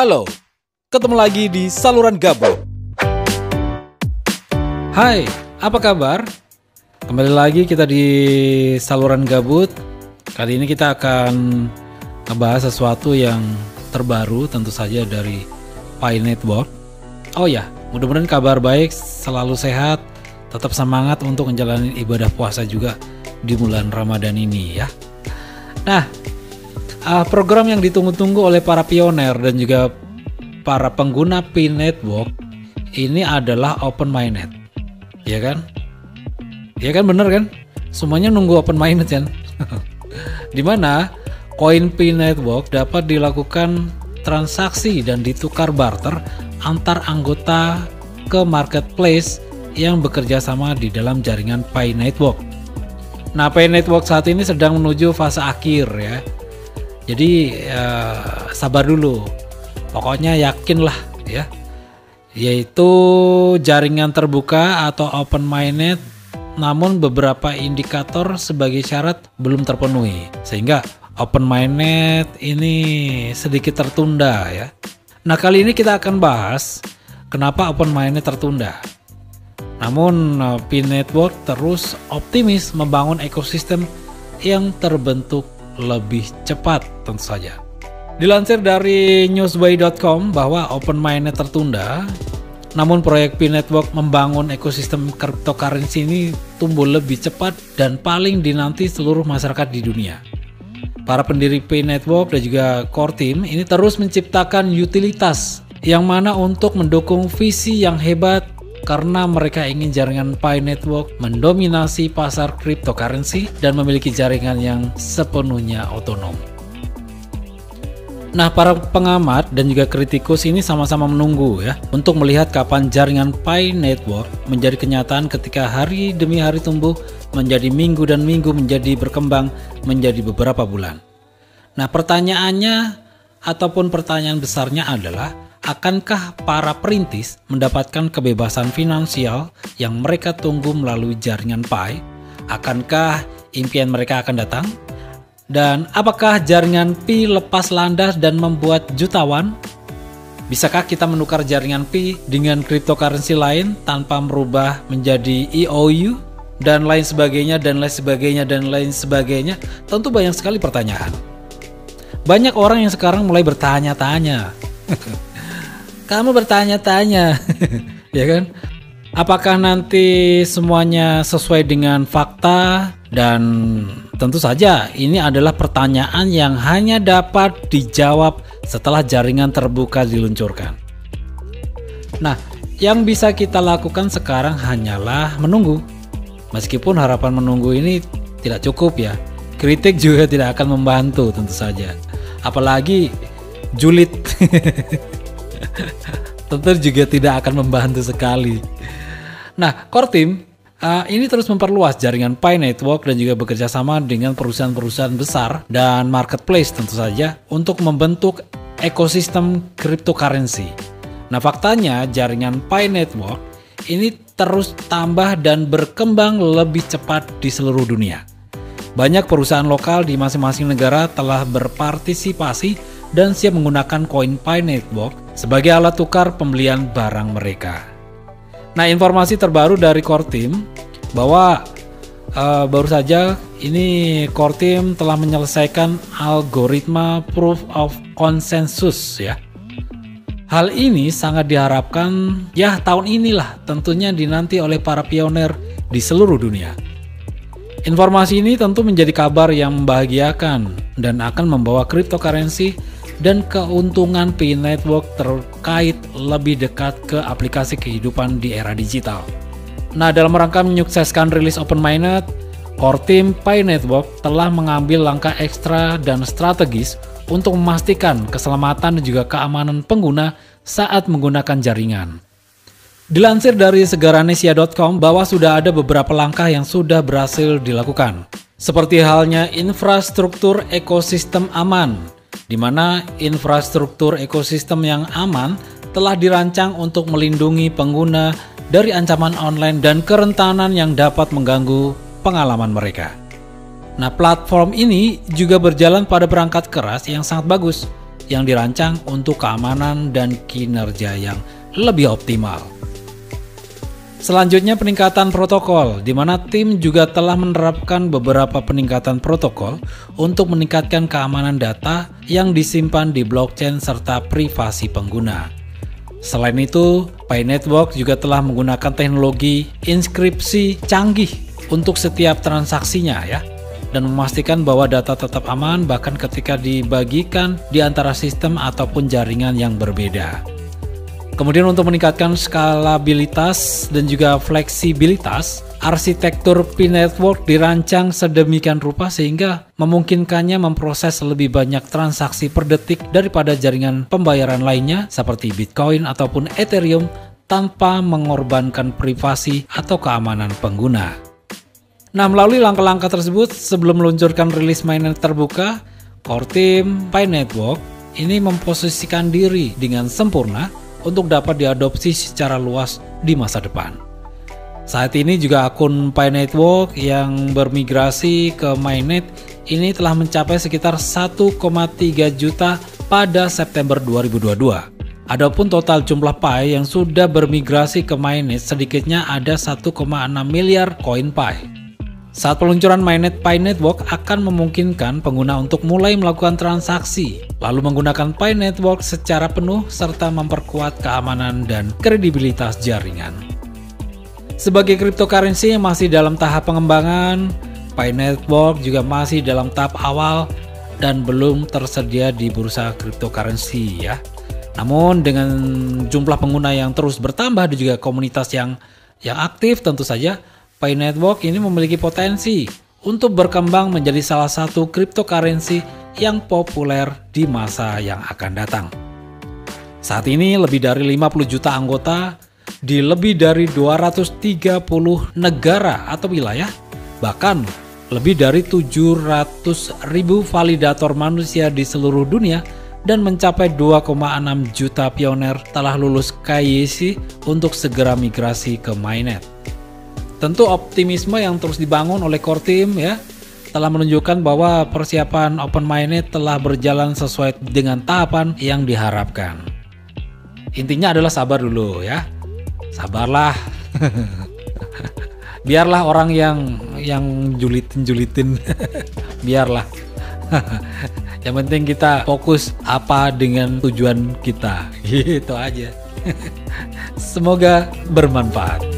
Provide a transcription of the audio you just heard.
Halo, ketemu lagi di Saluran Gabut. Hai, apa kabar? Kembali lagi kita di Saluran Gabut. Kali ini kita akan ngebahas sesuatu yang terbaru tentu saja dari Pi Network. Oh ya, mudah-mudahan kabar baik, selalu sehat, tetap semangat untuk menjalani ibadah puasa juga di bulan Ramadan ini ya. Nah, program yang ditunggu-tunggu oleh para pioner dan juga para pengguna Pi Network ini adalah open mainnet, ya kan? Ya kan, bener kan? Semuanya nunggu open mainnet kan? Dimana koin Pi Network dapat dilakukan transaksi dan ditukar barter antar anggota ke marketplace yang bekerja sama di dalam jaringan Pi Network. Nah, Pi Network saat ini sedang menuju fase akhir ya. Jadi sabar dulu. Pokoknya yakinlah ya. Yaitu jaringan terbuka atau open mainnet, namun beberapa indikator sebagai syarat belum terpenuhi. Sehingga open mainnet ini sedikit tertunda ya. Nah, kali ini kita akan bahas kenapa open mainnet tertunda. Namun Pi Network terus optimis membangun ekosistem yang terbentuk lebih cepat tentu saja. Dilansir dari newsway.com bahwa open mainnet tertunda, namun proyek Pi Network membangun ekosistem cryptocurrency ini tumbuh lebih cepat dan paling dinanti seluruh masyarakat di dunia. Para pendiri Pi Network dan juga core team ini terus menciptakan utilitas yang mana untuk mendukung visi yang hebat karena mereka ingin jaringan Pi Network mendominasi pasar cryptocurrency dan memiliki jaringan yang sepenuhnya otonom. Nah, para pengamat dan juga kritikus ini sama-sama menunggu ya untuk melihat kapan jaringan Pi Network menjadi kenyataan ketika hari demi hari tumbuh menjadi minggu dan minggu menjadi berkembang menjadi beberapa bulan. Nah, pertanyaannya ataupun pertanyaan besarnya adalah, akankah para perintis mendapatkan kebebasan finansial yang mereka tunggu melalui jaringan Pi? Akankah impian mereka akan datang? Dan apakah jaringan Pi lepas landas dan membuat jutawan? Bisakah kita menukar jaringan Pi dengan cryptocurrency lain tanpa merubah menjadi EOU? Dan lain sebagainya, dan lain sebagainya, dan lain sebagainya. Tentu banyak sekali pertanyaan. Banyak orang yang sekarang mulai bertanya-tanya. Kamu bertanya-tanya, ya kan? Apakah nanti semuanya sesuai dengan fakta? Dan tentu saja ini adalah pertanyaan yang hanya dapat dijawab setelah jaringan terbuka diluncurkan. Nah, yang bisa kita lakukan sekarang hanyalah menunggu. Meskipun harapan menunggu ini tidak cukup ya. Kritik juga tidak akan membantu tentu saja. Apalagi julid. Tentu juga tidak akan membantu sekali. Nah, core team ini terus memperluas jaringan Pi Network dan juga bekerja sama dengan perusahaan-perusahaan besar dan marketplace tentu saja untuk membentuk ekosistem cryptocurrency. Nah, faktanya jaringan Pi Network ini terus tambah dan berkembang lebih cepat di seluruh dunia. Banyak perusahaan lokal di masing-masing negara telah berpartisipasi dan siap menggunakan koin Pi Network sebagai alat tukar pembelian barang mereka. Nah, informasi terbaru dari core team bahwa baru saja ini core team telah menyelesaikan algoritma proof of consensus ya. Hal ini sangat diharapkan ya tahun inilah tentunya dinanti oleh para pioner di seluruh dunia. Informasi ini tentu menjadi kabar yang membahagiakan dan akan membawa cryptocurrency dan keuntungan Pi Network terkait lebih dekat ke aplikasi kehidupan di era digital. Nah, dalam rangka menyukseskan rilis open mainnet, core team Pi Network telah mengambil langkah ekstra dan strategis untuk memastikan keselamatan dan juga keamanan pengguna saat menggunakan jaringan. Dilansir dari segaranesia.com bahwa sudah ada beberapa langkah yang sudah berhasil dilakukan, seperti halnya infrastruktur ekosistem aman, di mana infrastruktur ekosistem yang aman telah dirancang untuk melindungi pengguna dari ancaman online dan kerentanan yang dapat mengganggu pengalaman mereka. Nah, platform ini juga berjalan pada perangkat keras yang sangat bagus, yang dirancang untuk keamanan dan kinerja yang lebih optimal. Selanjutnya peningkatan protokol, di mana tim juga telah menerapkan beberapa peningkatan protokol untuk meningkatkan keamanan data yang disimpan di blockchain serta privasi pengguna. Selain itu, Pi Network juga telah menggunakan teknologi inskripsi canggih untuk setiap transaksinya ya, dan memastikan bahwa data tetap aman bahkan ketika dibagikan di antara sistem ataupun jaringan yang berbeda. Kemudian untuk meningkatkan skalabilitas dan juga fleksibilitas, arsitektur Pi Network dirancang sedemikian rupa sehingga memungkinkannya memproses lebih banyak transaksi per detik daripada jaringan pembayaran lainnya seperti Bitcoin ataupun Ethereum tanpa mengorbankan privasi atau keamanan pengguna. Nah, melalui langkah-langkah tersebut sebelum meluncurkan rilis mainnet terbuka, core team Pi Network ini memposisikan diri dengan sempurna untuk dapat diadopsi secara luas di masa depan. Saat ini juga akun Pi Network yang bermigrasi ke mainnet ini telah mencapai sekitar 1,3 juta pada September 2022. Adapun total jumlah Pi yang sudah bermigrasi ke mainnet sedikitnya ada 1,6 miliar koin Pi. Saat peluncuran mainnet Pi Network akan memungkinkan pengguna untuk mulai melakukan transaksi, lalu menggunakan Pi Network secara penuh serta memperkuat keamanan dan kredibilitas jaringan. Sebagai cryptocurrency yang masih dalam tahap pengembangan, Pi Network juga masih dalam tahap awal dan belum tersedia di bursa cryptocurrency ya. Namun dengan jumlah pengguna yang terus bertambah dan juga komunitas yang aktif, tentu saja Pi Network ini memiliki potensi untuk berkembang menjadi salah satu cryptocurrency yang populer di masa yang akan datang. Saat ini lebih dari 50 juta anggota di lebih dari 230 negara atau wilayah, bahkan lebih dari 700.000 validator manusia di seluruh dunia dan mencapai 2,6 juta pioner telah lulus KYC untuk segera migrasi ke mainnet. Tentu optimisme yang terus dibangun oleh core team ya telah menunjukkan bahwa persiapan Open Mainnet telah berjalan sesuai dengan tahapan yang diharapkan. Intinya adalah sabar dulu ya. Sabarlah. Biarlah orang yang julitin. Biarlah. Yang penting kita fokus apa dengan tujuan kita. Gitu aja. Semoga bermanfaat.